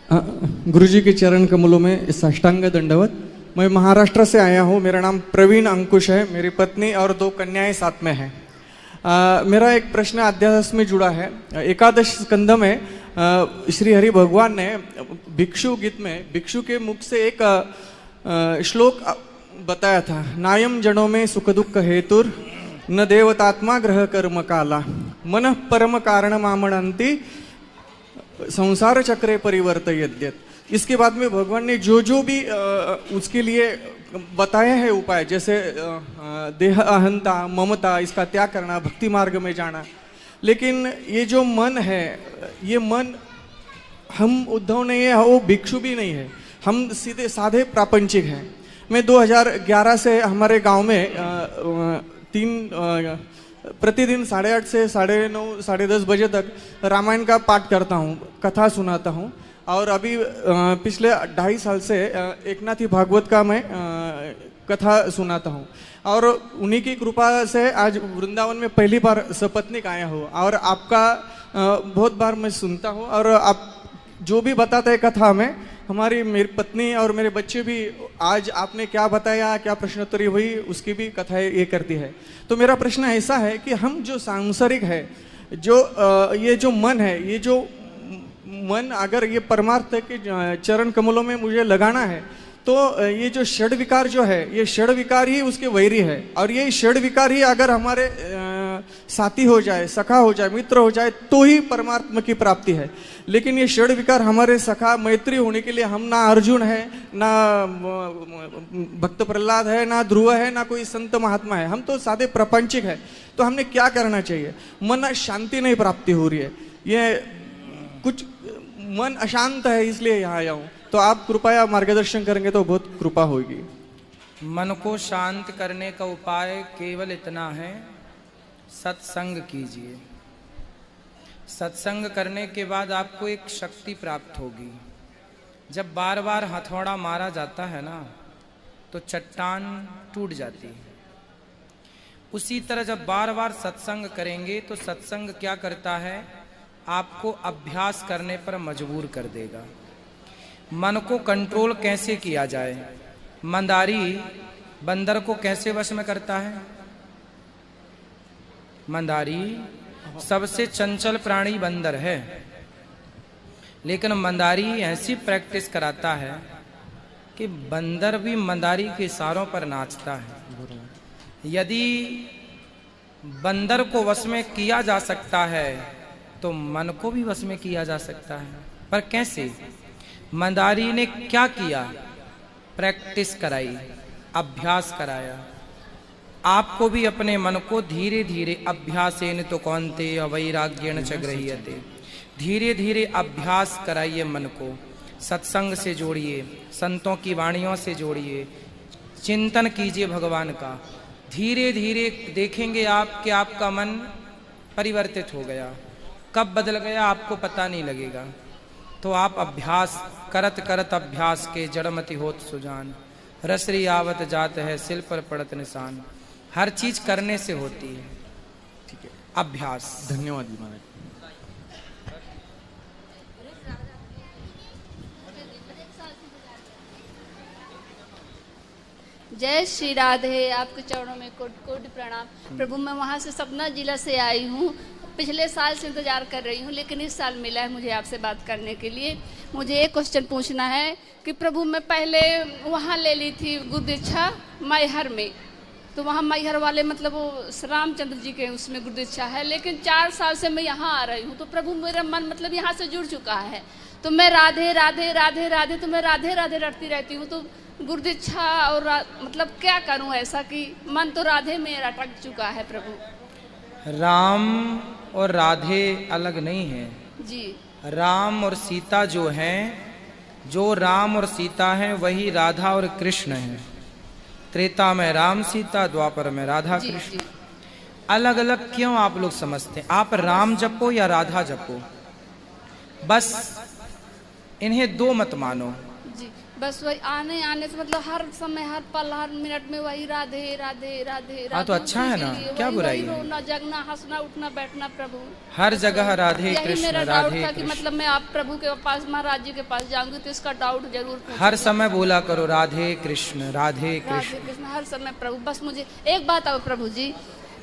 गुरुजी के चरण कमलों में साष्टांग दंडवत। मैं महाराष्ट्र से आया हूँ। मेरा नाम प्रवीण अंकुश है। मेरी पत्नी और 2 कन्याएं साथ में हैं। मेरा एक प्रश्न अध्यात्म में जुड़ा है। एकादश स्कंद में श्री हरि भगवान ने भिक्षु गीत में भिक्षु के मुख से एक श्लोक बताया था, नायम जड़ों में सुख दुख हेतुर न देवतात्मा ग्रह कर्म काला मन परम कारण मामणंती संसार चक्रे परिवर्तयद्यत। इसके बाद में भगवान ने जो जो भी उसके लिए बताए हैं उपाय, जैसे देह अहंता ममता इसका त्याग करना, भक्ति मार्ग में जाना। लेकिन ये जो मन है, ये मन हम उद्धव नहीं है, वो भिक्षु भी नहीं है, हम सीधे साधे प्रापंचिक हैं। मैं 2011 से हमारे गांव में प्रतिदिन 8:30 से 9:30 10:30 बजे तक रामायण का पाठ करता हूँ, कथा सुनाता हूँ। और अभी पिछले 2.5 साल से एकनाथी भागवत का मैं कथा सुनाता हूँ। और उन्हीं की कृपा से आज वृंदावन में पहली बार सपत्नीक आया हूँ। और आपका बहुत बार मैं सुनता हूँ, और आप जो भी बताते हैं कथा में, मेरी पत्नी और मेरे बच्चे भी आज आपने क्या बताया, क्या प्रश्नोत्तरी हुई, उसकी भी कथा ये करती है। तो मेरा प्रश्न ऐसा है कि हम जो सांसारिक है, जो ये जो मन है, ये जो मन अगर ये परमार्थ के चरण कमलों में मुझे लगाना है, तो ये जो षड विकार जो है, ये षड विकार ही उसके वैरी है। और ये षड विकार ही अगर हमारे साथी हो जाए, सखा हो जाए, मित्र हो जाए, तो ही परमात्मा की प्राप्ति है। लेकिन ये षड विकार हमारे सखा मैत्री होने के लिए हम ना अर्जुन है, ना भक्त प्रहलाद है, ना ध्रुव है, ना कोई संत महात्मा है, हम तो सादे प्रपंचिक है। तो हमने क्या करना चाहिए? मन शांति नहीं प्राप्ति हो रही है, ये कुछ मन अशांत है, इसलिए यहाँ आया हूँ। तो आप कृपया मार्गदर्शन करेंगे तो बहुत कृपा होगी। मन को शांत करने का उपाय केवल इतना है, सत्संग कीजिए। सत्संग करने के बाद आपको एक शक्ति प्राप्त होगी। जब बार बार हथौड़ा मारा जाता है ना, तो चट्टान टूट जाती है। उसी तरह जब बार बार सत्संग करेंगे तो सत्संग क्या करता है, आपको अभ्यास करने पर मजबूर कर देगा। मन को कंट्रोल कैसे किया जाए? मंदारी बंदर को कैसे वश में करता है? मंदारी सबसे चंचल प्राणी बंदर है, लेकिन मंदारी ऐसी प्रैक्टिस कराता है कि बंदर भी मंदारी के इशारों पर नाचता है। यदि बंदर को वश में किया जा सकता है तो मन को भी वश में किया जा सकता है। पर कैसे? मंदारी ने क्या किया? प्रैक्टिस कराई, अभ्यास कराया। आपको भी अपने मन को धीरे धीरे अभ्यासेन तो कौन्तेय वैराग्येण च गृह्यते, धीरे धीरे अभ्यास कराइए। मन को सत्संग से जोड़िए, संतों की वाणियों से जोड़िए, चिंतन कीजिए भगवान का। धीरे धीरे देखेंगे आप कि आपका मन परिवर्तित हो गया। कब बदल गया आपको पता नहीं लगेगा। तो आप अभ्यास करत करत अभ्यास के जड़मति होत सुजान, रसरी आवत जात है सिल पर पड़त निशान। हर चीज करने से होती है। ठीक है, अभ्यास। धन्यवाद जी महाराज। जय श्री राधे। आपके चरणों में कोटि कोटि प्रणाम। प्रभु मैं वहाँ से सतना जिला से आई हूँ। पिछले साल से इंतजार कर रही हूँ, लेकिन इस साल मिला है मुझे आपसे बात करने के लिए। मुझे एक क्वेश्चन पूछना है कि प्रभु मैं पहले वहाँ ले ली थी गुरुदीक्षा मैहर में, तो वहाँ मैहर वाले मतलब वो रामचंद्र जी के उसमें गुरुदीक्षा है। लेकिन 4 साल से मैं यहाँ आ रही हूँ, तो प्रभु मेरा मन मतलब यहाँ से जुड़ चुका है। तो मैं राधे राधे राधे राधे, तो मैं राधे राधे रटती रहती हूँ। तो गुरुदीक्षा और मतलब क्या करूँ ऐसा कि मन तो राधे में अटक चुका है। प्रभु राम और राधे अलग नहीं है जी। राम और सीता जो हैं, जो राम और सीता हैं वही राधा और कृष्ण हैं। त्रेता में राम सीता, द्वापर में राधा कृष्ण। अलग अलग क्यों आप लोग समझते हैं? आप राम जपो या राधा जपो, बस इन्हें 2 मत मानो। जी, बस वही आने आने से मतलब हर समय, हर पल, हर मिनट में वही राधे राधे राधे हाँ, तो राधे, अच्छा है उसी के ना, लिए क्या वही- बुराई वही है? रोना, जगना, हंसना, उठना, बैठना प्रभु। हर बस जगह वही- राधे यही कृष्ण, मेरा डाउट राधे था कि कृष्ण। मतलब मैं आप प्रभु के पास, महाराज जी के पास जाऊंगी तो इसका डाउट जरूर पूछूंगी। हर समय बोला करो राधे कृष्ण, राधे राधे कृष्ण। कृष्ण हर समय प्रभु। बस मुझे एक बात आओ प्रभु जी,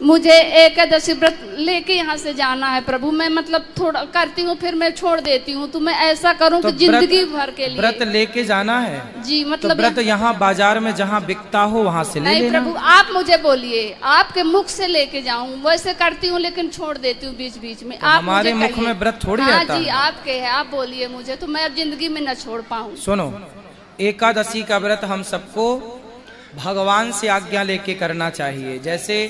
मुझे एकादशी व्रत लेके यहाँ से जाना है प्रभु। मैं मतलब थोड़ा करती हूँ फिर मैं छोड़ देती हूँ, तो मैं ऐसा करूँ कि जिंदगी भर के लिए व्रत लेके जाना है जी। तो मतलब व्रत यहाँ बाजार में जहाँ बिकता हो वहाँ से ले नहीं लेना। प्रभु, आप मुझे बोलिए, आपके मुख से लेके जाऊं। वैसे करती हूँ लेकिन छोड़ देती हूँ बीच बीच में। तो आप हमारे मुझे मुख कहिए। में व्रत थोड़ी हाँ रहता जी, है। आपके है, आप बोलिए मुझे, तो मैं अब जिंदगी में न छोड़ पाऊँ। सुनो, एकादशी का व्रत हम सबको भगवान से आज्ञा लेके करना चाहिए। जैसे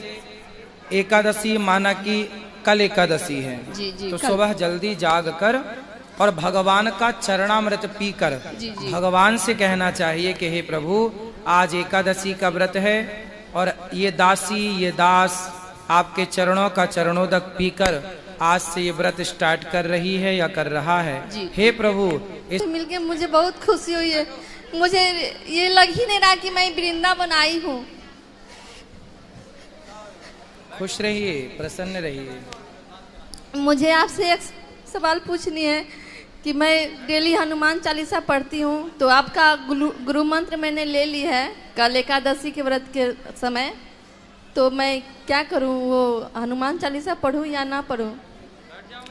एकादशी माना कि कल एकादशी है, जी जी, तो कल। सुबह जल्दी जाग कर और भगवान का चरणामृत पीकर जी जी। भगवान से कहना चाहिए कि हे प्रभु, आज एकादशी का व्रत है और ये दासी, ये दास आपके चरणों का चरणोदक पीकर आज से ये व्रत स्टार्ट कर रही है या कर रहा है। जी। हे प्रभु, इस मिलके मुझे बहुत खुशी हुई है। मुझे ये लग ही नहीं रहा कि मैं वृंदावन आई हूँ। खुश रहिए, प्रसन्न रहिए। मुझे आपसे एक सवाल पूछनी है कि मैं डेली हनुमान चालीसा पढ़ती हूँ, तो आपका गुरु मंत्र मैंने ले ली है कल एकादशी के व्रत के समय, तो मैं क्या करूँ? वो हनुमान चालीसा पढ़ूँ या ना पढ़ूँ?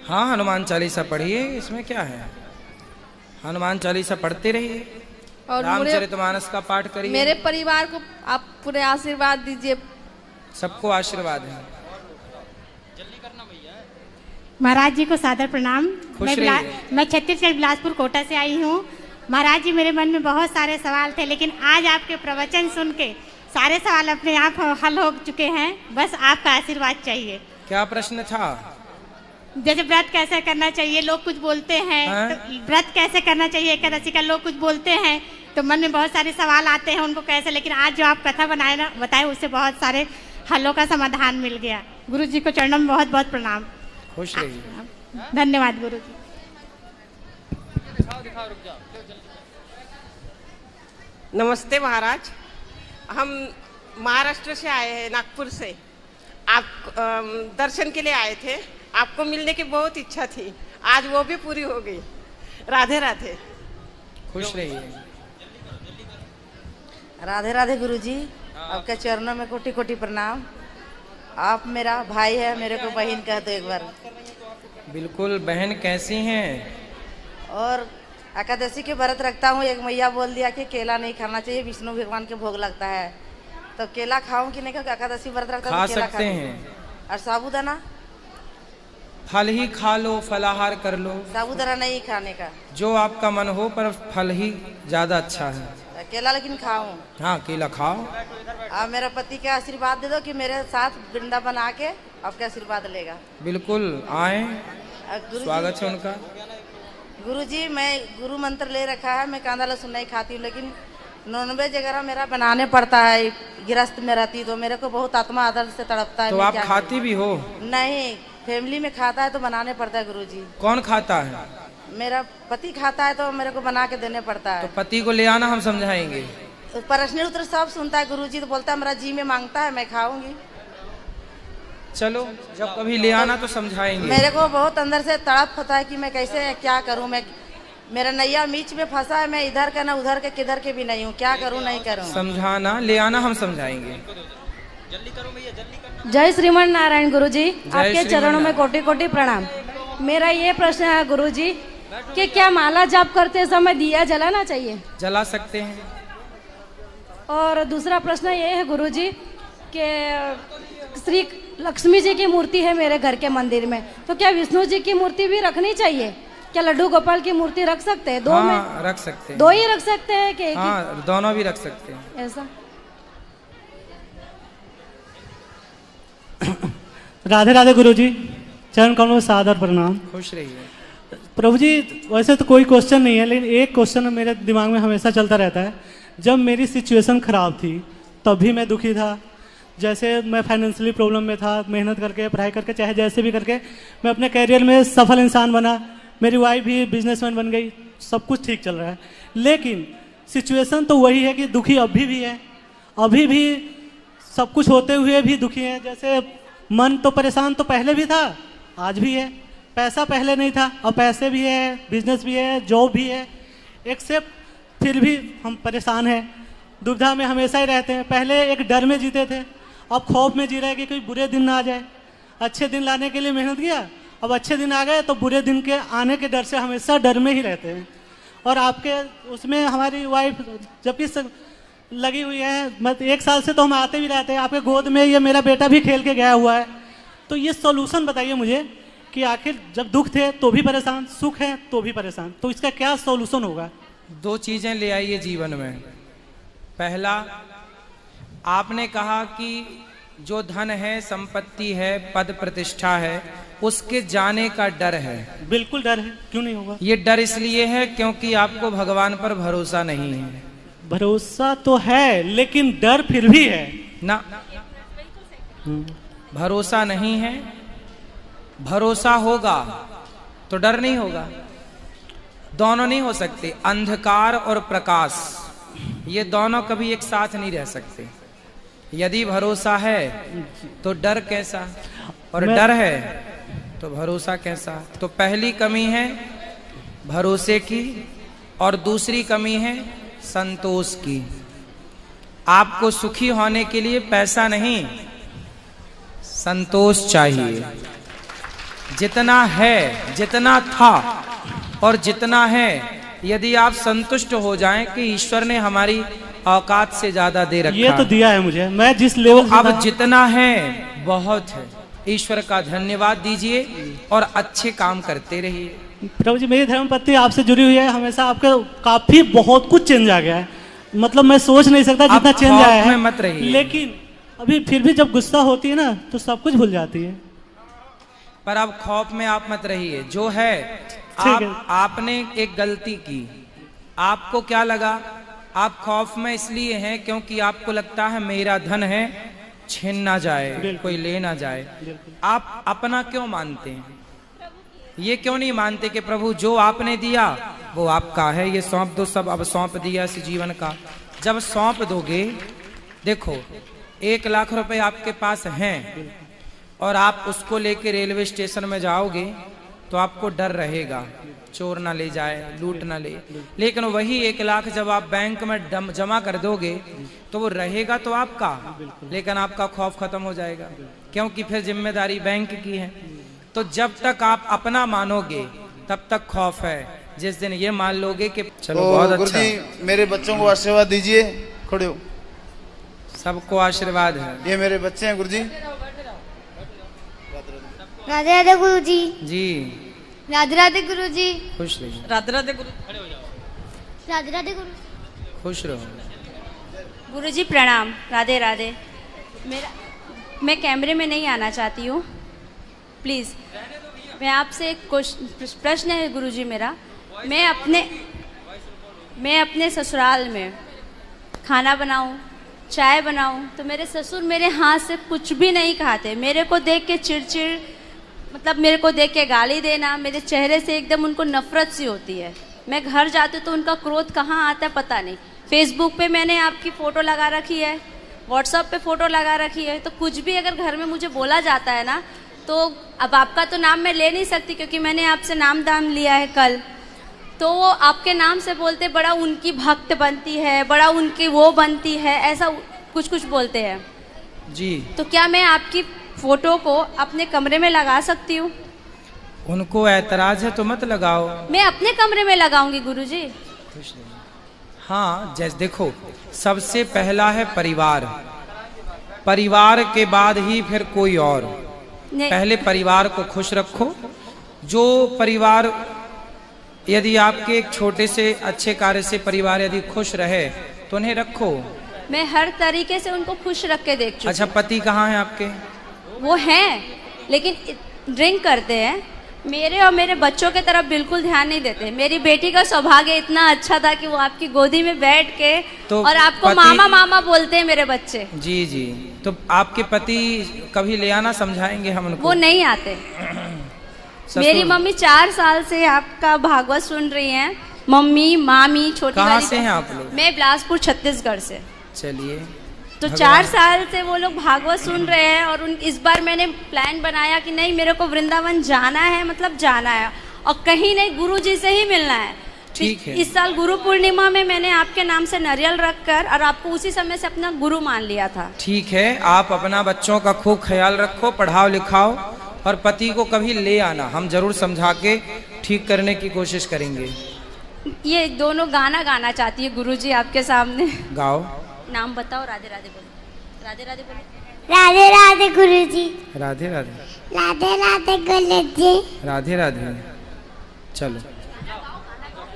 हाँ, हनुमान चालीसा पढ़िए, इसमें क्या है। हनुमान चालीसा पढ़ते रहिए और रामचरितमानस का पाठ करिए। मेरे परिवार को आप पूरे आशीर्वाद दीजिए। सबको आशीर्वाद है। महाराज जी को सादर प्रणाम। खुश रहिए। मैं छत्तीसगढ़ बिलासपुर कोटा से आई हूँ। महाराज जी, मेरे मन में बहुत सारे सवाल थे, लेकिन आज आपके प्रवचन सुन के सारे सवाल अपने आप हल हो चुके हैं। बस आपका आशीर्वाद चाहिए। क्या प्रश्न था? जैसे व्रत कैसे करना चाहिए, लोग कुछ बोलते हैं। तो व्रत कैसे करना चाहिए एकादशी का, लोग कुछ बोलते हैं, तो मन में बहुत सारे सवाल आते हैं उनको कैसे। लेकिन आज जो आप कथा बताए उससे बहुत सारे हलों का समाधान मिल गया। गुरु जी को चरणों में बहुत बहुत प्रणाम। खुश रहिए। धन्यवाद गुरु जी। नमस्ते महाराज, हम महाराष्ट्र से आए हैं, नागपुर से। आप दर्शन के लिए आए थे, आपको मिलने की बहुत इच्छा थी, आज वो भी पूरी हो गई। राधे राधे। खुश रहिए। राधे राधे गुरुजी, आपके चरणों में कोटि कोटि प्रणाम। आप मेरा भाई है, मेरे को बहन कह दो एक बार। बिल्कुल। बहन कैसी हैं? और एकादशी के व्रत रखता हूँ। एक मैया बोल दिया कि केला नहीं खाना चाहिए, विष्णु भगवान के भोग लगता है, तो केला खाऊं कि नहीं? क्योंकि एकादशी व्रत रखता हूँ, खा केला सकते हैं। और साबूदाना, फल ही खा लो, फलाहार कर लो, साबूदाना नहीं खाने का। जो आपका मन हो, पर फल ही ज्यादा अच्छा है। केला लेकिन खाऊं। हाँ, केला खाओ। आप मेरे पति का आशीर्वाद दे दो कि मेरे साथ वृंदावन आके आपका आशीर्वाद लेगा। बिल्कुल आए, गुरुजी, स्वागत है उनका। गुरुजी, मैं गुरु मंत्र ले रखा है, मैं कांदा लहसुन नहीं खाती हूँ, लेकिन नॉनवेज वगैरह मेरा बनाने पड़ता है, गिरस्त में रहती, तो मेरे को बहुत आत्मा आदर से तड़पता है। तो आप खाती भी हो? नहीं, फैमिली में खाता है तो बनाने पड़ता है गुरुजी। कौन खाता है? मेरा पति खाता है तो मेरे को बना के देने पड़ता है। तो पति को ले आना, हम समझाएंगे। प्रश्न उत्तर सब सुनता है गुरुजी, तो बोलता है मेरा जी में मांगता है, मैं खाऊंगी। चलो, जब कभी ले आना तो समझाएंगे। मेरे को बहुत अंदर से तड़प होता है कि मैं कैसे क्या करूं। मैं मेरा नैया बीच में फंसा है, मैं इधर का ना उधर के किधर के भी नहीं हूँ, क्या करूं नहीं करूं। समझाना, ले आना, हम समझाएंगे। जय श्रीमन नारायण गुरुजी, आपके चरणों में कोटि कोटि प्रणाम। मेरा ये प्रश्न है गुरुजी कि क्या माला जाप करते समय दिया जलाना चाहिए? जला सकते हैं। और दूसरा प्रश्न ये है गुरुजी कि श्री लक्ष्मी जी की मूर्ति है मेरे घर के मंदिर में, तो क्या विष्णु जी की मूर्ति भी रखनी चाहिए? क्या लड्डू गोपाल की मूर्ति रख सकते हैं? दो हाँ, में रख सकते हैं। दो ही रख सकते हैं कि एक ही? हाँ, दोनों भी रख सकते हैं। ऐसा। राधे राधे गुरुजी, चरण कमलों में सादर प्रणाम। खुश रहिए। प्रभु जी, वैसे तो कोई क्वेश्चन नहीं है, लेकिन एक क्वेश्चन मेरे दिमाग में हमेशा चलता रहता है। जब मेरी सिचुएशन ख़राब थी तब भी मैं दुखी था। जैसे मैं फाइनेंशियली प्रॉब्लम में था, मेहनत करके पढ़ाई करके चाहे जैसे भी करके मैं अपने कैरियर में सफल इंसान बना। मेरी वाइफ भी बिजनेसमैन बन गई, सब कुछ ठीक चल रहा है, लेकिन सिचुएशन तो वही है कि दुखी अभी भी है, अभी भी सब कुछ होते हुए भी दुखी है। जैसे मन तो परेशान तो पहले भी था, आज भी है। पैसा पहले नहीं था, अब पैसे भी है, बिजनेस भी है, जॉब भी है, एक्सेप्ट फिर भी हम परेशान हैं, दुविधा में हमेशा ही रहते हैं। पहले एक डर में जीते थे, अब खौफ में जी रहे कि कोई बुरे दिन ना आ जाए। अच्छे दिन लाने के लिए मेहनत किया, अब अच्छे दिन आ गए तो बुरे दिन के आने के डर से हमेशा डर में ही रहते हैं। और आपके उसमें हमारी वाइफ जबकि लगी हुई है, मतलब 1 साल से तो हम आते भी रहते हैं, आपके गोद में ये मेरा बेटा भी खेल के गया हुआ है। तो ये सॉल्यूशन बताइए मुझे कि आखिर जब दुख थे तो भी परेशान, सुख है तो भी परेशान, तो इसका क्या सॉल्यूशन होगा? 2 चीजें ले आइए जीवन में। पहला, आपने कहा कि जो धन है, संपत्ति है, पद प्रतिष्ठा है, उसके जाने का डर है। बिल्कुल डर है, क्यों नहीं होगा? ये डर इसलिए है क्योंकि आपको भगवान पर भरोसा नहीं है। भरोसा तो है लेकिन डर फिर भी है ना। भरोसा नहीं है, भरोसा होगा तो डर नहीं होगा। दोनों नहीं हो सकते, अंधकार और प्रकाश ये दोनों कभी एक साथ नहीं रह सकते। यदि भरोसा है तो डर कैसा, और डर है तो भरोसा कैसा? तो पहली कमी है भरोसे की और दूसरी कमी है संतोष की। आपको सुखी होने के लिए पैसा नहीं, संतोष चाहिए। जितना है, जितना था और जितना है, यदि आप संतुष्ट हो जाएं कि ईश्वर ने हमारी औकात से ज्यादा दे रखा, ये तो दिया है मुझे, मैं जिस लेवल से अब जितना है बहुत है। ईश्वर का धन्यवाद दीजिए और अच्छे काम करते रहिए। प्रभु जी, मेरी धर्मपत्नी आपसे जुड़ी हुई है, हमेशा आपका काफी बहुत कुछ चेंज आ गया है, मतलब मैं सोच नहीं सकता जितना चेंज आया है। मत रहिए, लेकिन अभी फिर भी जब गुस्सा होती है ना तो सब कुछ भूल जाती है। पर अब खौफ में आप मत रहिए। जो है, आपने एक गलती की, आपको क्या लगा? आप खौफ में इसलिए हैं क्योंकि आपको लगता है मेरा धन है, छीन ना जाए, कोई ले ना जाए। आप अपना क्यों मानते हैं? ये क्यों नहीं मानते कि प्रभु जो आपने दिया वो आपका है, ये सौंप दो सब। अब सौंप दिया इस जीवन का, जब सौंप दोगे, देखो 1 लाख रुपए आपके पास हैं और आप उसको लेके रेलवे स्टेशन में जाओगे तो आपको डर रहेगा चोर ना ले जाए, लूट ना ले। लेकिन वही 1 लाख जब आप बैंक में जमा कर दोगे तो वो रहेगा तो आपका, लेकिन आपका खौफ खत्म हो जाएगा क्योंकि फिर जिम्मेदारी बैंक की है। तो जब तक आप अपना मानोगे तब तक खौफ है। जिस दिन ये मान लोगे कि चलो बहुत अच्छा। गुरुजी, मेरे बच्चों को आशीर्वाद दीजिए, खड़े हो। सबको आशीर्वाद है। ये मेरे बच्चे हैं गुरुजी। राधे राधे गुरुजी। जी राधे राधे गुरुजी। खुश रहिए। राधे राधे गुरु। राधे राधे गुरु। खुश रहो। गुरुजी प्रणाम। राधे राधे। मैं कैमरे में नहीं आना चाहती हूँ, प्लीज़। मैं आपसे एक प्रश्न है गुरुजी मेरा। मैं अपने ससुराल में खाना बनाऊं, चाय बनाऊं तो मेरे ससुर मेरे हाथ से कुछ भी नहीं खाते। मेरे को देख के चिड़चिड़, मतलब मेरे को देख के गाली देना, मेरे चेहरे से एकदम उनको नफरत सी होती है। मैं घर जाती हूँ तो उनका क्रोध कहाँ आता है पता नहीं। फेसबुक पे मैंने आपकी फ़ोटो लगा रखी है, व्हाट्सएप पे फ़ोटो लगा रखी है, तो कुछ भी अगर घर में मुझे बोला जाता है ना, तो अब आपका तो नाम मैं ले नहीं सकती क्योंकि मैंने आपसे नाम दाम लिया है कल, तो वो आपके नाम से बोलते बड़ा उनकी भक्त बनती है, बड़ा उनकी वो बनती है, ऐसा कुछ कुछ बोलते हैं जी। तो क्या मैं आपकी फ़ोटो को अपने कमरे में लगा सकती हूँ? उनको ऐतराज है तो मत लगाओ। मैं अपने कमरे में लगाऊंगी गुरुजी। हाँ, जैसे देखो, सबसे पहला है परिवार, परिवार के बाद ही फिर कोई और। पहले परिवार को खुश रखो। जो परिवार, यदि आपके एक छोटे से अच्छे कार्य से परिवार यदि खुश रहे तो उन्हें रखो। मैं हर तरीके से उनको खुश रख के देख चुकी। अच्छा, पति कहाँ है आपके? वो हैं लेकिन ड्रिंक करते हैं। मेरे और मेरे बच्चों के तरफ बिल्कुल ध्यान नहीं देते। मेरी बेटी का सौभाग्य इतना अच्छा था कि वो आपकी गोदी में बैठ के तो और आपको मामा मामा बोलते हैं मेरे बच्चे। जी जी। तो आपके पति कभी ले आना, समझाएंगे हम उनको। वो नहीं आते। मेरी मम्मी 4 साल से आपका भागवत सुन रही हैं, मम्मी मामी छोटी कहाँ वाली से हैं आप लोग? मैं बिलासपुर छत्तीसगढ़ से। चलिए। तो 4 साल से वो लोग भागवत सुन रहे हैं और इस बार मैंने प्लान बनाया कि नहीं मेरे को वृंदावन जाना है, मतलब जाना है और कहीं नहीं गुरुजी से ही मिलना है। ठीक है। इस साल गुरु पूर्णिमा में मैंने आपके नाम से नारियल रखकर और आपको उसी समय से अपना गुरु मान लिया था। ठीक है, आप अपना बच्चों का खूब ख्याल रखो, पढ़ाओ लिखाओ और पति को कभी ले आना, हम जरूर समझा के ठीक करने की कोशिश करेंगे। ये दोनों गाना गाना चाहती है गुरुजी आपके सामने। गाओ। नाम बताओ। राधे राधे बोलो। राधे राधे बोलो। राधे राधे गुरुजी। राधे राधे। राधे राधे गुरुजी। राधे राधे। चलो।